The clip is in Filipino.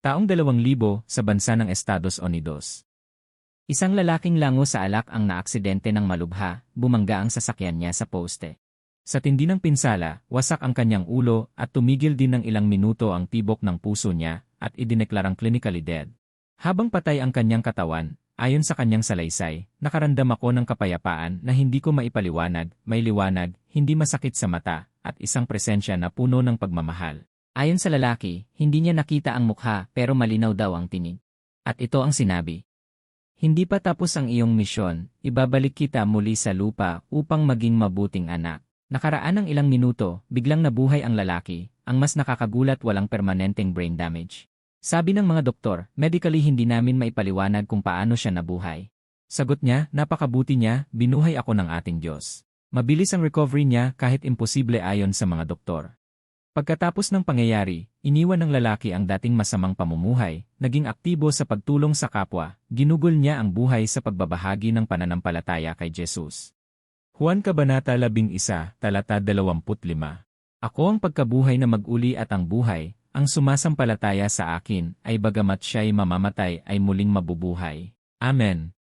Taong 2000 sa bansa ng Estados Unidos. Isang lalaking lango sa alak ang naaksidente ng malubha, bumangga ang sasakyan niya sa poste. Sa tindi ng pinsala, wasak ang kanyang ulo at tumigil din ng ilang minuto ang tibok ng puso niya at idineklarang clinically dead. Habang patay ang kanyang katawan, ayon sa kanyang salaysay, nakaramdam ako ng kapayapaan na hindi ko maipaliwanag, may liwanag, hindi masakit sa mata, at isang presensya na puno ng pagmamahal. Ayon sa lalaki, hindi niya nakita ang mukha pero malinaw daw ang tinig. At ito ang sinabi. Hindi pa tapos ang iyong misyon, ibabalik kita muli sa lupa upang maging mabuting anak. Nakaraan ng ilang minuto, biglang nabuhay ang lalaki, ang mas nakakagulat walang permanenteng brain damage. Sabi ng mga doktor, medically hindi namin maipaliwanag kung paano siya nabuhay. Sagot niya, napakabuti niya, binuhay ako ng ating Diyos. Mabilis ang recovery niya kahit imposible ayon sa mga doktor. Pagkatapos ng pangyayari, iniwan ng lalaki ang dating masamang pamumuhay, naging aktibo sa pagtulong sa kapwa, ginugol niya ang buhay sa pagbabahagi ng pananampalataya kay Jesus. Juan Kabanata 11, talata 25. Ako ang pagkabuhay na mag-uli at ang buhay, ang sumasampalataya sa akin ay bagamat siya'y mamamatay ay muling mabubuhay. Amen.